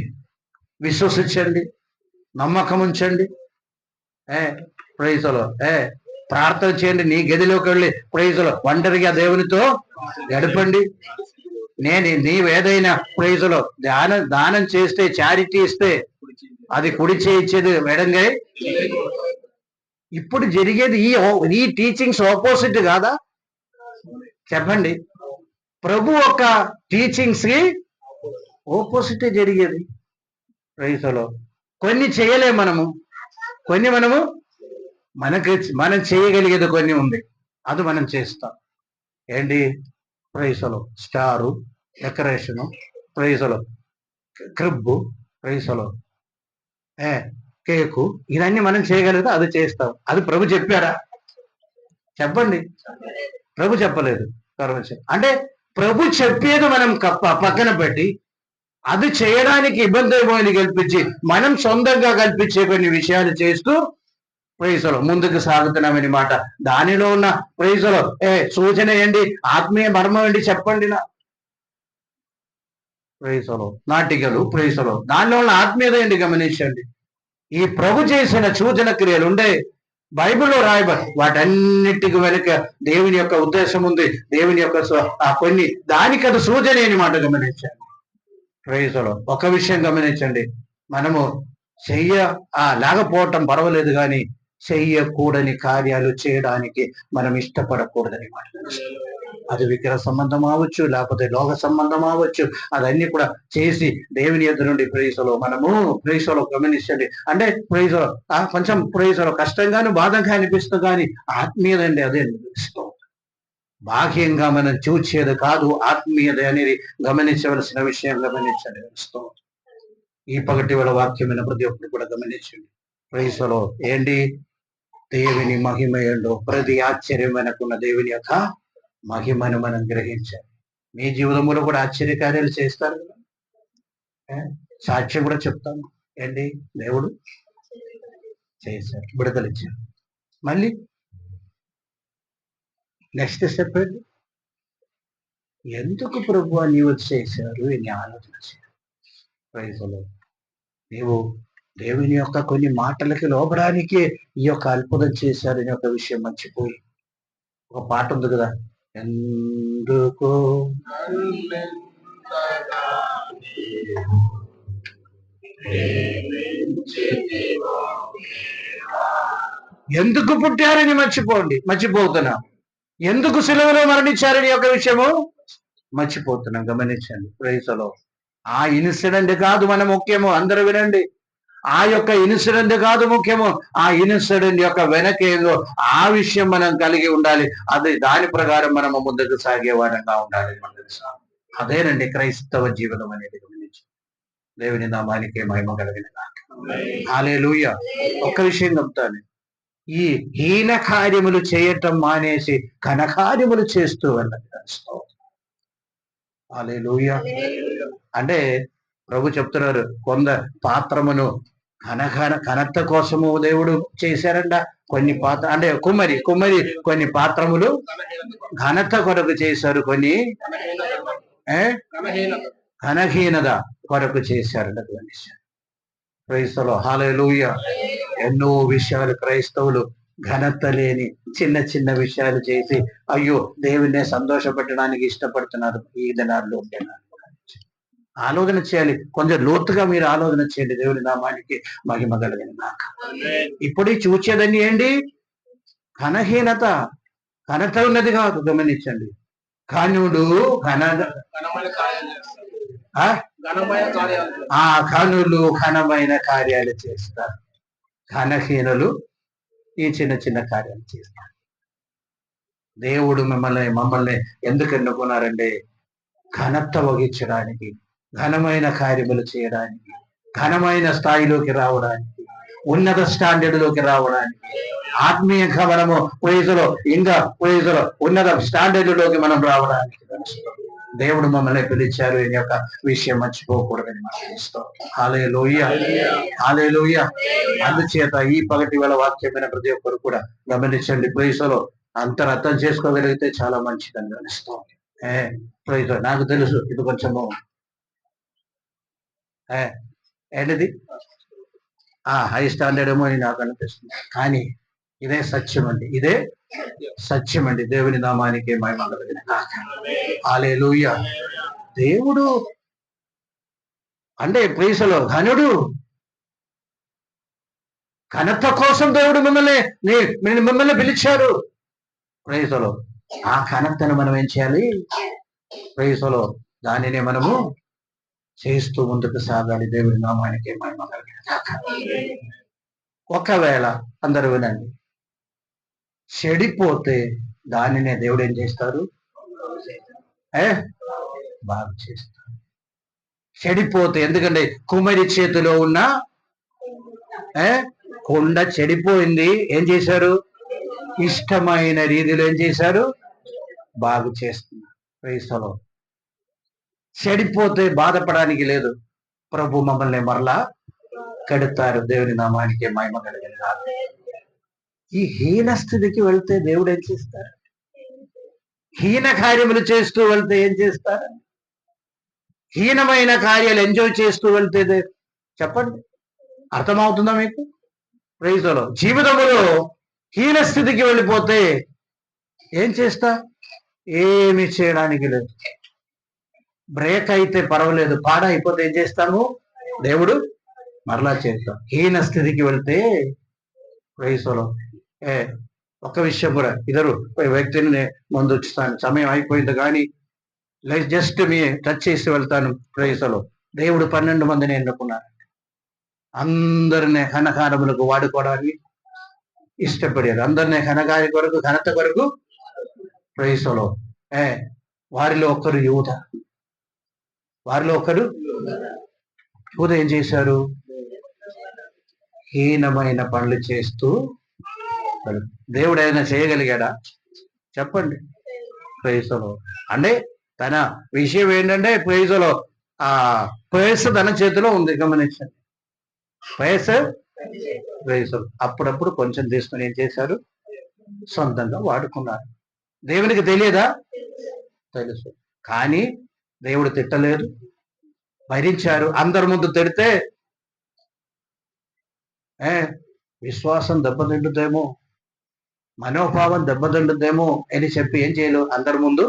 విశ్వసించండి, నమ్మకం ఉంచండి, ప్రైజ్లో ప్రార్థన చేయండి. నీ గదిలోకి వెళ్ళి ప్రైజ్లో ఒంటరిగా దేవునితో గడపండి. నీవేదైనా ప్రైజ్లో దానం చేస్తే, చారిటీ ఇస్తే అది కుడి చేయించేది ఎడంగా. ఇప్పుడు జరిగేది ఈ టీచింగ్స్ ఆపోజిట్ కాదా? చెప్పండి. ప్రభు ఒక టీచింగ్స్ కి ఆపోజిట్ జరిగేది. ప్రైజ్లో కొన్ని చేయలేము మనము, కొన్ని మనం చేయగలిగేది కొన్ని ఉంది, అది మనం చేస్తాం. ఏంటి? ప్రైజ్లో స్టారు, డెకరేషను, ప్రైజ్లో క్రిబ్బు, ప్రైజ్లో కేకు, ఇవన్నీ మనం చేయగలిగితే అది చేస్తాం. అది ప్రభు చెప్పారా? చెప్పండి. ప్రభు చెప్పలేదు. అంటే ప్రభు చెప్పేది మనం పక్కన పెట్టి అది చేయడానికి ఇబ్బంది కల్పించి మనం సొంతంగా కల్పించే కొన్ని విషయాలు చేస్తూ ప్రైజ్లో ముందుకు సాగుతున్నామని మాట. దానిలో ఉన్న ప్రైజ్లో సూచన ఏంటి? ఆత్మీయ మర్మం ఏంటి? చెప్పండి. నా ప్రైజ్లో నాటికలు, ప్రైజ్లో దానిలో ఉన్న ఆత్మీయత ఏంటి? గమనించండి. ఈ ప్రభు చేసిన సూచన క్రియలు ఉండే బైబిల్లో రాయబడి వాటన్నిటికి వెనుక దేవుని యొక్క ఉద్దేశం ఉంది. దేవుని యొక్క కొన్ని దానికి అది సూచన మాట గమనించండి. ప్రైజ్లో ఒక విషయం గమనించండి, మనము లేకపోవటం పర్వాలేదు, కానీ చెయ్యకూడని కార్యాలు చేయడానికి మనం ఇష్టపడకూడదని మాట. అది విగ్రహ సంబంధం అవ్వచ్చు, లేకపోతే లోక సంబంధం అవ్వచ్చు, అదన్నీ కూడా చేసి దేవుని ఎదురు నుండి ప్రైజ్లో మనము ప్రైజ్లో గమనించండి. అంటే ప్రైజ్లో కొంచెం ప్రైజ్లో కష్టంగాను బాధంగా అనిపిస్తుంది, కానీ ఆత్మీయత అండి అదే అనిపిస్తుంది. బాహ్యంగా మనం చూచేది కాదు, ఆత్మీయత అనేది గమనించవలసిన విషయం. గమనించండి. ఈ పగటి వేళ వాక్యమైన ప్రతి ఒక్కరు కూడా గమనించండి. ప్రైజ్లో ఏంటి దేవుని మహిమ ఏంటో, ప్రతి ఆశ్చర్యం వెనకున్న దేవుని యొక్క మహిమను మనం గ్రహించాలి. మీ జీవితంలో కూడా ఆశ్చర్యకార్యాలు చేస్తారు కదా, సాక్ష్యం కూడా చెప్తాము. ఏంటి దేవుడు చేశారు, విడుదలిచ్చారు. మళ్ళీ నెక్స్ట్ స్టెప్ ఏంటి? ఎందుకు ప్రభువా నీవు చేశారు అని ఆలోచన చేయాలి. ప్రైజ్లో నీవు దేవుని యొక్క కొన్ని మాటలకి లోపడానికి ఈ యొక్క అద్భుతం చేశారని ఒక విషయం మర్చిపోయి, ఒక పాట ఉంది కదా, ఎందుకు ఎందుకు పుట్టారని మర్చిపోతున్నా, ఎందుకు సిలువలో మరణించారని ఒక విషయము మర్చిపోతున్నాం. గమనించండి. ప్రైజ్లో ఆ ఇన్సిడెంట్ కాదు మన ముఖ్యము. అందరూ వినండి, ఆ యొక్క ఇన్సిడెంట్ కాదు ముఖ్యము, ఆ ఇన్సిడెంట్ యొక్క వెనకేదో ఆ విషయం మనం కలిగి ఉండాలి. అది దాని ప్రకారం మనము ముందుకు సాగేవారంగా ఉండాలి. అదేనండి క్రైస్తవ జీవితం అనేది. గమనించి దేవుని నామానికి మహిమ కలిగిన హల్లెలూయా. ఒక్క విషయం చెప్తాను, ఈ హీన కార్యములు చేయటం మానేసి ఘనకార్యములు చేస్తూ వెళ్ళండి. హల్లెలూయా. అంటే ప్రభు చెప్తున్నారు, కొంద పాత్రమును ఘనత కోసము దేవుడు చేశారంట. కొన్ని పాత్ర అంటే కుమ్మరి కొన్ని పాత్రములు ఘనత కొరకు చేశారు, కొన్ని ఘనహీనత కొరకు చేశారంట. క్రైస్తవులు హల్లెలూయా. ఎన్నో విషయాలు క్రైస్తవులు ఘనత లేని చిన్న చిన్న విషయాలు చేసి అయ్యో దేవుణ్ణి సంతోషపెట్టడానికి ఇష్టపడుతున్నారు. ఈ దినాల్లో ఉంటున్నారు. ఆలోచన చేయాలి, కొంచెం లోతుగా మీరు ఆలోచన చేయండి. దేవుని నామానికి మహిమ కలిగిన నాక. ఇప్పుడు చూచేదని ఏంటి? ఘనహీనత, ఘనత ఉన్నది కాదు. గమనించండి. ఘనుడు ఘనులు ఘనమైన కార్యాలు చేస్తారు, ఘనహీనులు ఈ చిన్న చిన్న కార్యాలు చేస్తారు. దేవుడు మమ్మల్ని ఎందుకు ఎన్నుకున్నారంటే ఘనత వహించడానికి, ఘనమైన కార్యములు చేయడానికి, ఘనమైన స్థాయిలోకి రావడానికి, ఉన్నత స్టాండర్డ్లోకి రావడానికి, ఆత్మీయంగా మనము ప్రైజ్లో ఉన్నత స్టాండర్డ్లోకి మనం రావడానికి దేవుడు మమ్మల్ని పిలిచారు. ఈ యొక్క విషయం మర్చిపోకూడదని మాట్లాడుస్తాం. హల్లెలూయా, హల్లెలూయా. అందుచేత ఈ పగటి వేళ వాక్యమైన ప్రతి ఒక్కరు కూడా గమనించండి. ప్రైజ్లో అర్థం చేసుకోగలిగితే చాలా మంచిదని గమనిస్తాం. ప్రైజ్ నాకు తెలుసు ఇది కొంచెము ఏంటిది హై స్టాండర్డ్ ఏమో అని నాకు అనిపిస్తుంది, కానీ ఇదే సత్యం అండి, ఇదే సత్యం అండి. దేవుని నామానికి మహిమ కలిగిన హల్లెలూయా. దేవుడు అంటే ప్రైజ్లో ఘనుడు, ఘనత కోసం దేవుడు మిమ్మల్ని పిలిచారు. ప్రైజ్లో ఆ ఘనతను మనం ఏం చేయాలి? ప్రైజ్లో దానిని మనము చేస్తూ ముందుకు సాగాలి. దేవుని నామానికి మహిమ కలిగిన ఒకవేళ అందరూ వినండి, చెడిపోతే దానినే దేవుడు ఏం చేస్తారు? బాగు చేస్తారు. చెడిపోతే, ఎందుకంటే కుమ్మరి చేతిలో ఉన్న కొండ చెడిపోయింది, ఏం చేశారు? ఇష్టమైన రీతిలో ఏం చేశారు? బాగు చేస్తున్నారు. క్రైస్తవులు చెడిపోతే బాధపడడానికి లేదు, ప్రభు మమ్మల్ని మరలా కడుతారు. దేవుని నామానికి మహిమ కలిగిన ఈ హీన స్థితికి వెళ్తే దేవుడు ఏం చేస్తారు? హీన కార్యములు చేస్తూ వెళ్తే ఏం చేస్తారు? హీనమైన కార్యాలు ఎంజాయ్ చేస్తూ వెళ్తే చెప్పండి, అర్థమవుతుందా మీకు? ప్రైజ్లో జీవితంలో హీన స్థితికి వెళ్ళిపోతే ఏం చేస్తా? ఏమి చేయడానికి లేదు. బ్రేక్ అయితే పర్వాలేదు, పాడైపోతే ఏం చేస్తాము? దేవుడు మరలా చేస్తాం. హీన స్థితికి వెళ్తే వయసులో ఒక విషయం కూడా ఇద్దరు వ్యక్తిని ముందు వచ్చుతాను, సమయం అయిపోయింది కానీ జస్ట్ మీ టచ్ చేసి వెళ్తాను. ప్రైజలో దేవుడు 12 మందిని ఎన్నుకున్నారు. అందరినీ ఘనకారములకు వాడుకోవడానికి ఇష్టపడారు. అందరినీ ఘనకారి కొరకు, ఘనత కొరకు. ప్రైజలో వారిలో ఒకరు యూద. యూద ఏం చేశారు? హీనమైన పనులు చేస్తూ. దేవుడు ఏదైనా చేయగలిగాడా? చెప్పండి. ప్రైజలో అంటే తన విషయం ఏంటంటే ప్రైజలో పర్స్ తన చేతిలో ఉంది, గమనించండి. ప్రైజలో అప్పుడప్పుడు కొంచెం తీసుకుని ఏం చేశారు? సొంతంగా వాడుకున్నారు. దేవునికి తెలియదా? తెలుసు. కానీ దేవుడు తిట్టలేదు, భరించారు. అందరి ముందు తిడితే విశ్వాసం దెబ్బతింటుందేమో, మనోభావం దెబ్బతింటుందేమో అని చెప్పి ఏం చేయలేదు. అందరి ముందు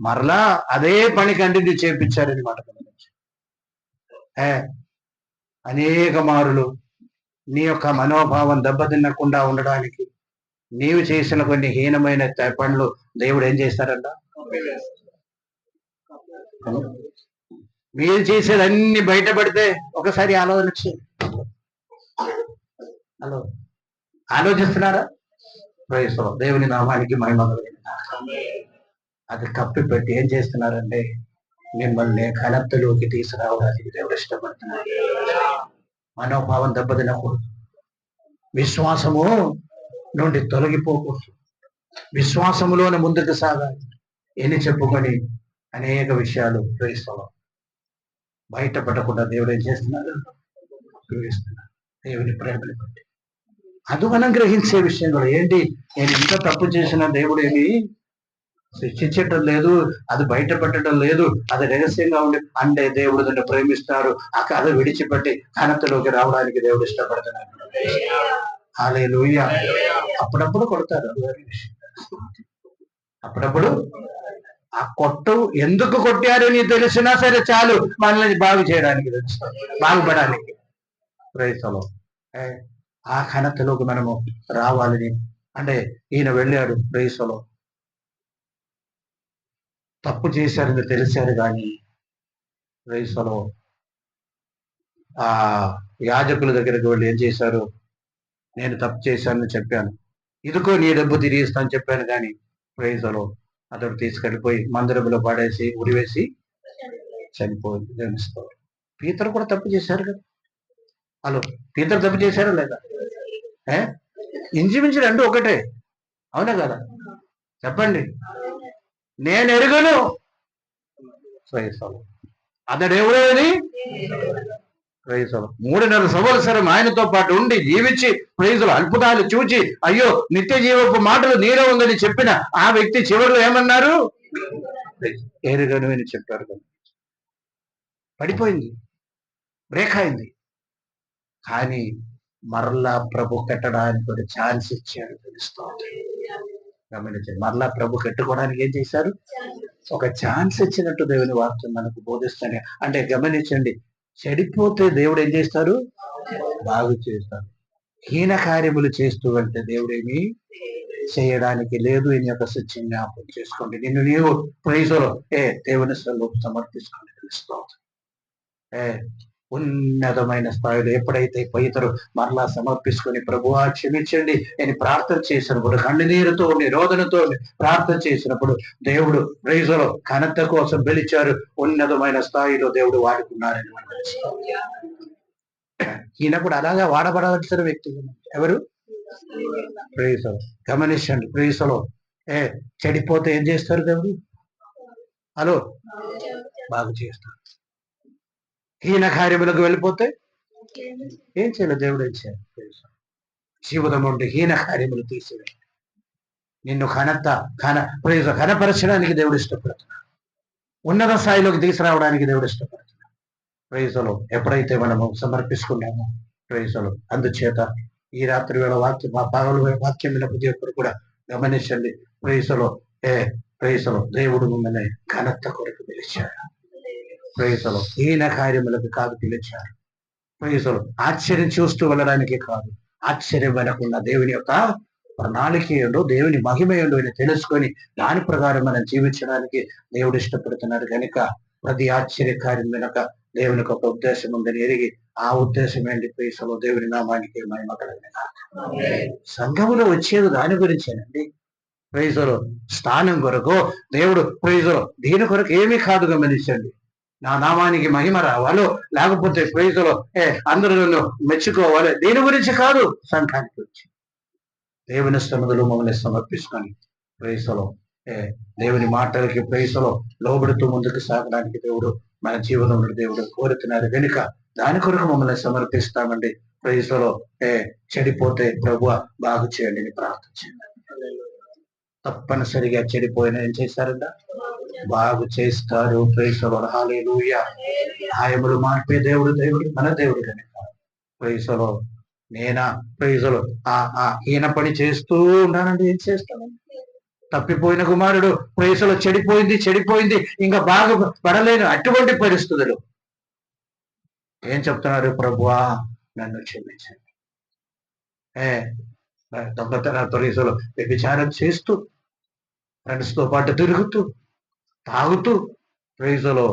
మరలా అదే పని కంటిన్యూ చేయించారనమాట. అనేక మారులు నీ యొక్క మనోభావం దెబ్బతిన్నకుండా ఉండడానికి నీవు చేసిన కొన్ని హీనమైన పనులు దేవుడు ఏం చేస్తారంట? మీరు చేసేదన్నీ బయటపడితే ఒకసారి ఆలోచిస్తున్నారా? దేవుని నామానికి మహిమ. అది కప్పిపెట్టి ఏం చేస్తున్నారంటే మిమ్మల్ని ఘనతలోకి తీసుకురావడానికి దేవుడు ఇష్టపడుతున్నారు. మనోభావం దెబ్బతినకూడదు, విశ్వాసము నుండి తొలగిపోకూడదు, విశ్వాసములోనే ముందుకు సాగాలి ఎన్ని చెప్పుకొని అనేక విషయాలు గ్రహిస్తున్నాం. బయటపడకుండా దేవుడు ఏం చేస్తున్నారు? గ్రహిస్తున్నారు. దేవుని ప్రేమని బట్టి అది మనం గ్రహించే విషయంలో ఏంటి, నేను ఇంత తప్పు చేసిన దేవుడు ఏమి శిక్షించటం లేదు, అది బయటపెట్టడం లేదు, అది రహస్యంగా ఉండి అంటే దేవుడు దాన్ని ప్రేమిస్తారు. ఆ కథ విడిచిపెట్టి ఘనతలోకి రావడానికి దేవుడు ఇష్టపడుతున్నారు. హల్లెలూయా. అప్పుడప్పుడు కొడతారు, అప్పుడప్పుడు ఆ కొట్టు ఎందుకు కొట్టారని తెలిసినా సరే చాలు, మనల్ని బాగు చేయడానికి తెలుస్తారు, బాగుపడడానికి. ప్రైసలో ఆ ఘనతలోకి మనము రావాలని అంటే ఈయన వెళ్ళాడు. ప్రైసలో తప్పు చేశారని తెలిసారు కానీ ప్రైసలో ఆ యాజకుల దగ్గరికి వెళ్ళి ఏం చేశారు? నేను తప్పు చేశానని చెప్పాను, ఇదిగో నీ డబ్బు తిరిగి ఇస్తాను చెప్పాను. కానీ ప్రైజలో అతడు తీసుకెళ్ళిపోయి మందిరంలో పడేసి ఉరివేసి చనిపోయింది. జనిస్తారు. పీతరు కూడా తప్పు చేశారు కదా. హలో, పీతరు తప్పు చేశారా లేదా? ఇంచుమించు రెండు ఒకటే, అవునా కదా? చెప్పండి. నేను ఎరుగను. అతడు ఎవరని 3.5 సంవత్సరం ఆయనతో పాటు ఉండి జీవించి ప్రైజులు అద్భుతాలు చూచి అయ్యో నిత్య జీవపు మాటలు నీలో ఉందని చెప్పిన ఆ వ్యక్తి చివరిలో ఏమన్నారు? ఎరుగను అని చెప్పారు కదా. పడిపోయింది, బ్రేక్ అయింది. కానీ మరలా ప్రభు కట్టడానికి ఒక ఛాన్స్ ఇచ్చాడు. తెలుస్తుంది, గమనించండి. మరలా ప్రభు కట్టుకోవడానికి ఏం చేశారు? ఒక ఛాన్స్ ఇచ్చినట్టు దేవుని వాక్యం మనకు బోధిస్తానే. అంటే గమనించండి, చెడిపోతే దేవుడు ఏం చేస్తారు? బాగు చేస్తారు. హీన కార్యములు చేస్తూ అంటే దేవుడేమి చేయడానికి లేదు. ఈయన యొక్క సత్యం జ్ఞాపకం చేసుకోండి. నిన్ను నీవు ప్రైజులో దేవుని స్వరూపం సమర్పించుకోండి. తెలుస్తుంది, ఉన్నతమైన స్థాయిలో ఎప్పుడైతే పైతరు మరలా సమర్పించుకొని ప్రభువా క్షమించండి అని ప్రార్థన చేసినప్పుడు, కన్నీరుతో నిరోధనతో ప్రార్థన చేసినప్పుడు దేవుడు ప్రైజులో ఘనత కోసం పిలిచారు. ఉన్నతమైన స్థాయిలో దేవుడు వాడుకున్నారని మనం తెలుసుకోవాలి. ఈయన కూడా అలాగా వాడబడాల్సిన వ్యక్తి ఎవరు? ప్రైజులో. గమనించండి, ప్రైజులో చెడిపోతే ఏం చేస్తారు దేవుడు? హలో, బాగు చేస్తారు. హీన కార్యములకు వెళ్ళిపోతే ఏం చేయలేదు దేవుడు. ఏం చేయాలి? జీవితం ఉంటే హీన కార్యములు తీసివేయండి. నిన్ను ఘనపరచడానికి దేవుడు ఇష్టపడుతున్నాడు. ఉన్నత స్థాయిలోకి తీసుకురావడానికి దేవుడు ఇష్టపడుతున్నాడు. ప్రైజులో ఎప్పుడైతే మనము సమర్పిస్తున్నామో ప్రైజులో అందుచేత ఈ రాత్రి వేళ వాక్యం మా పగలు వాక్యం మీద ప్రతి ఒక్కరు కూడా గమనించండి. ప్రైసలో ప్రైసలో దేవుడు మిమ్మల్ని ఘనత కొరకు పిలిచాడు. ప్రైసలో ఈయన కార్యములకు కాదు పిలిచారు. ప్రైసలో ఆశ్చర్యం చూస్తూ వెళ్ళడానికి కాదు, ఆశ్చర్యం వెనకుండా దేవుని యొక్క ప్రణాళిక ఏంటో, దేవుని మహిమ ఏంటో అని తెలుసుకొని దాని ప్రకారం మనం జీవించడానికి దేవుడు ఇష్టపడుతున్నాడు. కనుక ప్రతి ఆశ్చర్య కార్యం వెనక దేవునికి ఒక ఉద్దేశం ఉందని ఎరిగి ఆ ఉద్దేశం ఏంటి? ప్రైసలో దేవుని నామానికి మహిమ కలగగా సంఘములో వచ్చేది దాని గురించేనండి. ప్రైజలో స్థానం కొరకు దేవుడు ప్రైజలో దీని కొరకు ఏమీ కాదు. గమనించండి, నా నామానికి మహిమ రావాలో, లేకపోతే ప్రైజలో అందరూ నన్ను మెచ్చుకోవాలి, దీని గురించి కాదు. సంఘానికి వచ్చి దేవుని సన్నిధిలో మమ్మల్ని సమర్పిస్తున్నాను. ప్రైజలో దేవుని మాటలకి ప్రైజలో లోబడుతూ ముందుకు సాగడానికి దేవుడు మన జీవనంలో దేవుడు కోరుతున్నారు. కనుక దాని కొరకు మమ్మల్ని సమర్పిస్తామండి. ప్రైజలో చెడిపోతే ప్రభువా బాగు చేయండి అని ప్రార్థన చేయండి. తప్పనిసరిగా చెడిపోయిన ఏం చేశారంట? బాగు చేస్తారు. ప్రైజలో హల్లెలూయా. ఆయములు మార్పే దేవుడు మన దేవుడు కనుక ప్రైజలో నేనా ప్రైజలో ఈయన పని చేస్తూ ఉన్నానండి. ఏం చేస్తాను? తప్పిపోయిన కుమారుడు ప్రైజలో చెడిపోయింది ఇంకా బాగా పడలేను అటువంటి పరిస్థితులు ఏం చెప్తున్నారు? ప్రభువా నన్ను క్షమించండి. ప్రైజలో వ్యభిచారం చేస్తూ, ఫ్రెండ్స్ తో పాటు తిరుగుతూ, తాగుతూ, ప్రైజలో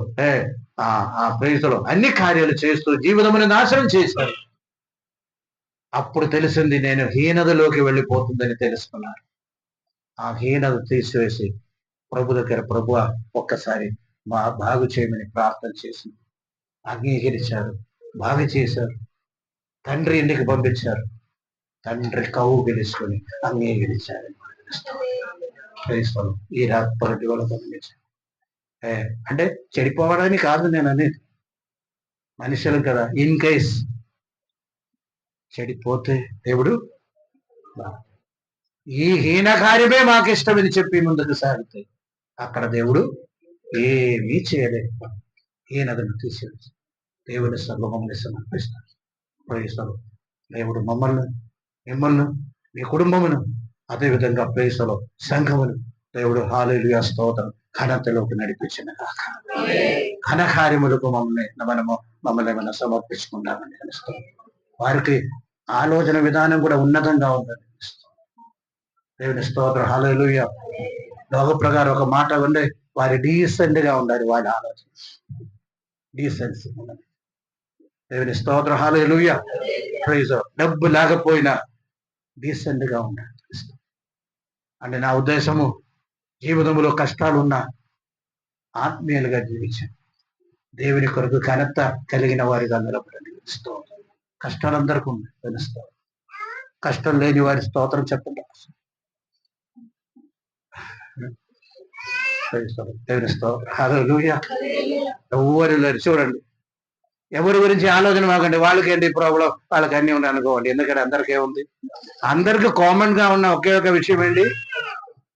ప్రైజలో అన్ని కార్యాలు చేస్తూ జీవితమును నాశనం చేశారు. అప్పుడు తెలిసింది నేను హీనతలోకి వెళ్ళిపోతుందని తెలుసుకున్నారు. ఆ హీనత తీసివేసి ప్రభు దగ్గర ప్రభువా ఒక్కసారి బాగు చేయమని ప్రార్థన చేసి అంగీకరించారు. బాగు చేశారు. తండ్రి ఇంటికి పంపించారు. తండ్రి కవ్వు గెలుచుకొని అంగీకరించారు. క్రైస్తవులు ఈ రాత్రి కూడా గమనించారు. అంటే చెడిపోవడానికి కాదు నేను అనేది, మనుషులు కదా. ఇన్ కేస్ చెడిపోతే దేవుడు ఈ హీన కార్యమే మాకు ఇష్టమని చెప్పి ముందుకు సాగుతాయి. అక్కడ దేవుడు ఏమీ చేయలేదు. హీనతను తీసేసి దేవుని సర్వమని సమర్పిస్తారు. ప్రేసలు దేవుడు మిమ్మల్ని మీ కుటుంబమును అదేవిధంగా ప్రేసలో సంఘమును దేవుడు హల్లెలూయా స్తోత్రం ఘనతలోకి నడిపించిన కాక ఘనకార్యములకు మమ్మల్ని మనం సమర్పించుకుంటామని తెలుస్తాం. వారికి ఆలోచన విధానం కూడా ఉన్నతంగా ఉందని దేవుని స్తోత్రం హల్లెలూయా. లోక ప్రకారం ఒక మాట ఉండే, వారి డీసెంట్ గా ఉండాలి. వారి ఆలోచన డీసెన్సీ ఉన్నది. దేవుని స్తోత్రం హల్లెలూయా. ప్రైజ్. డబ్బు లేకపోయినా డీసెంట్ గా ఉండాలి. అంటే నా ఉద్దేశము జీవితంలో కష్టాలు ఉన్నా ఆత్మీయులుగా జీవించండి. దేవుని కొరకు ఘనత కలిగిన వారిగా నిలబడండి. స్తోత్రం. కష్టాలు అందరికీ ఉన్నాయి తెలుస్తాం. కష్టం లేని వారి స్తోత్రం చెప్పండి. దేవుని స్తోత్రం హల్లెలూయా. ఎవరు లేరు చూడండి. ఎవరి గురించి ఆలోచన మాకండి. వాళ్ళకేంటి ప్రాబ్లం, వాళ్ళకి అన్ని ఉన్నాయి అనుకోండి. ఎందుకంటే అందరికీ ఏముంది? అందరికీ కామన్ గా ఉన్న ఒకే ఒక విషయం ఏంటి?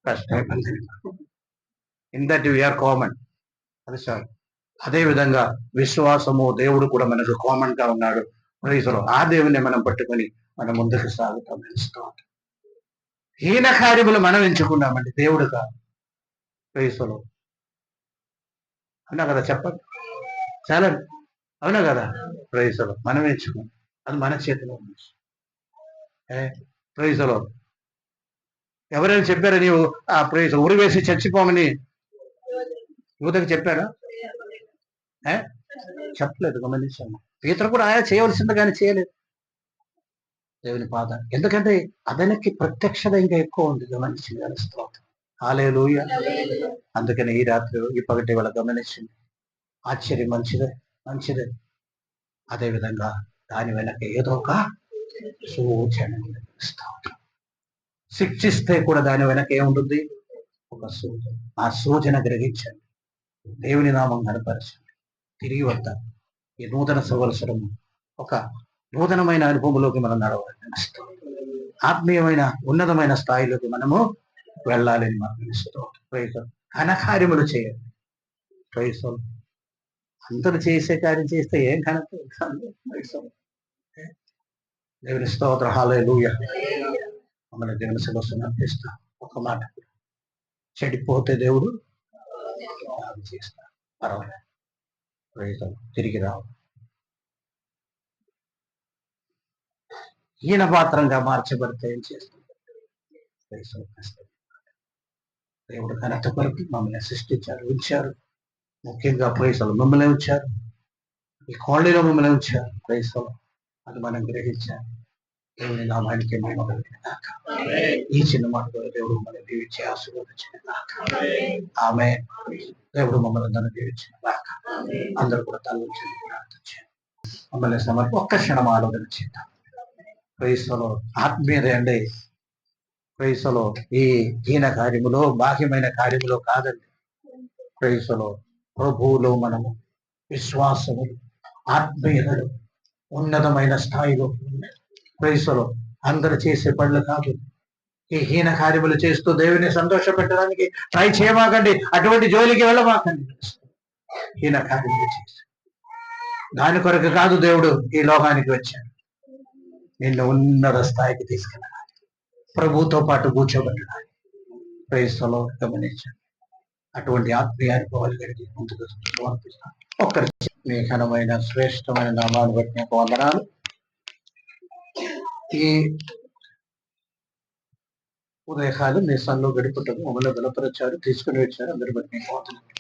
కష్టం. In that we are common. అది సార్. అదే విధంగా విశ్వాసము దేవుడు కూడా మనకు కామన్ గా ఉన్నాడు. ప్రైజులో ఆ దేవుని మనం పట్టుకొని మనం ముందుకు సాగుతాం. హీన కార్యములు మనం ఎంచుకున్నామండి, దేవుడు కాదు. ప్రైజులో అవునా కదా? చెప్పండి. చాలా అవునా కదా? ప్రైజులో మనం ఎంచుకున్నాం. అది మన చేతిలో ఉంది. ప్రైజులో ఎవరైనా చెప్పారా నీవు ఆ ప్రైజ్ ఉరి వేసి చచ్చిపోమని యువతకు చెప్పారా? చెప్పలేదు. గమనించాము. పీతరు కూడా ఆయా చేయవలసింది కానీ చేయలేదు. దేవుని పాద ఎందుకంటే అతనికి ప్రత్యక్షత ఇంకా ఎక్కువ ఉంది. గమనించింది. హల్లెలూయా. అందుకని ఈ రాత్రి ఈ పగటి వాళ్ళ గమనించింది. ఆశ్చర్యం మంచిదే. అదేవిధంగా దాని వెనక ఏదో ఒక సూచన శిక్షిస్తే కూడా దాని వెనక ఏముంటుంది? ఒక సూచన. ఆ సూచన గ్రహించండి. దేవుని నామం కనపరచండి. తిరిగి వద్దాం. ఈ నూతన సంవత్సరము ఒక నూతనమైన అనుభవంలోకి మనం నడవాలి. ఆత్మీయమైన ఉన్నతమైన స్థాయిలోకి మనము వెళ్ళాలని మనం తెలుస్తాం. ఘనకార్యములు చేయండి. ప్రైజులు. అందరూ చేసే కార్యం చేస్తే ఏం ఘనత? దేవుని స్తోత్రం. హల్లెలూయా. మమ్మల్ని దేవుని సభకు నడిపిస్తా. ఒక మాట, చెడిపోతే దేవుడు చేస్తా, పర్వాలేదు, తిరిగి రావు. ఈయన పాత్రంగా మార్చబడితే ఏం చేస్తుంది? దేవుడు ఘనత కొరకు మమ్మల్ని సృష్టించారు, ఉంచారు. ముఖ్యంగా ప్రైసలు మమ్మల్ని ఉంచారు, ఈ కాలనీలో మమ్మల్ని ఉంచారు. ప్రైసలు అది మనం గ్రహించాలి. దేవుని నామానికి మహిమ కలుగును గాక. ఈ చిన్న మాట ద్వారా దేవుడు మమ్మల్ని దీవించి ఆశీర్వదించిన గాక. ఆమేన్. దేవుడు మమ్మల్ని అందరినీ దీవించిన గాక. అందరూ కూడా తలవంచండి, ప్రార్థన చేయండి. మమ్మల్ని ఒక్క క్షణం ఆలోచన చేద్దాం. క్రైస్తలో ఆత్మీయత అండి. క్రైస్తలో ఈ హీన కార్యములో, బాహ్యమైన కార్యములో కాదండి. క్రైస్తలో ప్రభువులో మనము విశ్వాసము, ఆత్మీయతలు ఉన్నతమైన స్థాయిలో క్రైస్తలో అందరూ చేసే పనులు కాదు. ఈ హీన కార్యములు చేస్తూ దేవుని సంతోష పెట్టడానికి ట్రై చేయమాకండి. అటువంటి జోలికి వెళ్ళమాకండి. హీన కార్యములు చేసి దాని కొరకు కాదు దేవుడు ఈ లోకానికి వచ్చాడు. నిన్ను ఉన్నత స్థాయికి తీసుకెళ్ళాలి, ప్రభుతో పాటు కూర్చోబెట్టడానికి. క్రైస్తలో గమనించండి. అటువంటి ఆత్మీయ అనుభవాలు కలిగి ముందుకు సమర్పిస్తాను. ఒక్కరి మీ ఘనమైన శ్రేష్టమైన నామాన్ని బట్టి నాకు వందనాలు. ఈ ఉదయకాలం మీ సన్లో గడుపుటకు మమ్మల్ని బలపరిచారు, తీసుకుని వచ్చారు. అందరి బట్టి మీకు వందనాలు.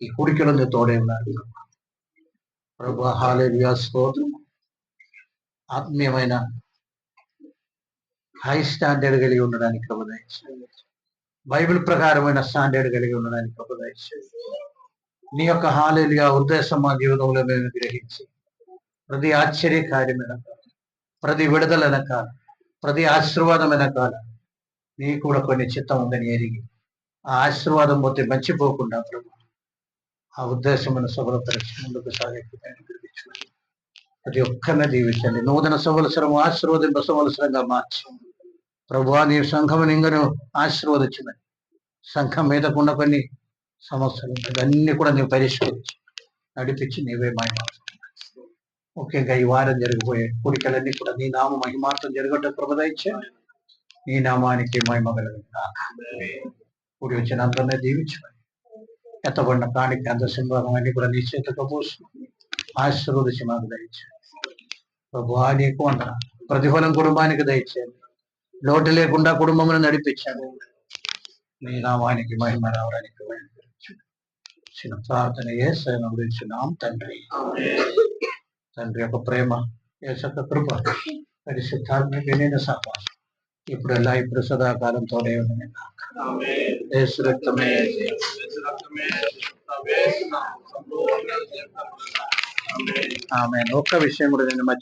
ఈ కూడికలో తోడే ఉన్నారు ప్రభు. హల్లెలూయా, స్తోత్రం. ఆత్మీయమైన హై స్టాండర్డ్ కలిగి ఉండడానికి కృపదయించండి. బైబిల్ ప్రకారమైన స్టాండర్డ్ కలిగి ఉండడానికి కృపదయించండి. నీ యొక్క హల్లెలూయా ఉద్దేశం మా జీవితంలో మేము గ్రహించి ప్రతి ఆశ్చర్య కార్యమైన, ప్రతి విడుదల వెనకాల, ప్రతి ఆశీర్వాదం వెనకాల నీ కూడా కొన్ని చిత్తం ఉందని ఎరిగి ఆ ఆశీర్వాదం పోతే మర్చిపోకుండా ప్రభు ఆ ఉద్దేశమైన సఫలపరిచి ముందుకు సాగే గ్రహించండి. ప్రతి ఒక్కరిని దీవించండి. నూతన సంవత్సరం ఆశీర్వదింప సంవత్సరంగా మార్చి ప్రభువా నీ సంఘం ఇంకను ఆశీర్వదించమని, సంఘం మీదకున్న కొన్ని సమస్యలు ఇవన్నీ కూడా నీవు పరిష్కరించి నడిపించి నీవే మహిమ. ముఖ్యంగా ఈ వారం జరిగిపోయే కోరికలన్నీ కూడా నీ నామ మహిమార్థం జరగటం కృపదయించండి. నీ నామానికి మహిమ కలుగును గాక. కూడి వచ్చిన అందరినీ దీవించమని, ఎత్తబడిన ప్రాణికి అంత సింహం అన్ని కూడా నీ చేతితో పోసి ఆశీర్వదించి మాకు దయచేయండి. ప్రభువా నీకు వందనాలు. ప్రతిఫలం కుటుంబానికి దయచేయండి. లోటు లేకుండా కుటుంబమును నడిపించాను. నీ నామానికి మహిమ రావడానికి చిన్న ప్రార్థన యేసయ్య గురించున్నాం తండ్రి. తండ్రి యొక్క ప్రేమ, యేసయ్య కృప, పరిశుద్ధాత్మ సహవాసం ఇప్పుడెల్లా ఇప్పుడు సదాకాలంతోనే ఉంది. యేసు రక్తమే. ఆమేన్. ఒక్క విషయం కూడా నేను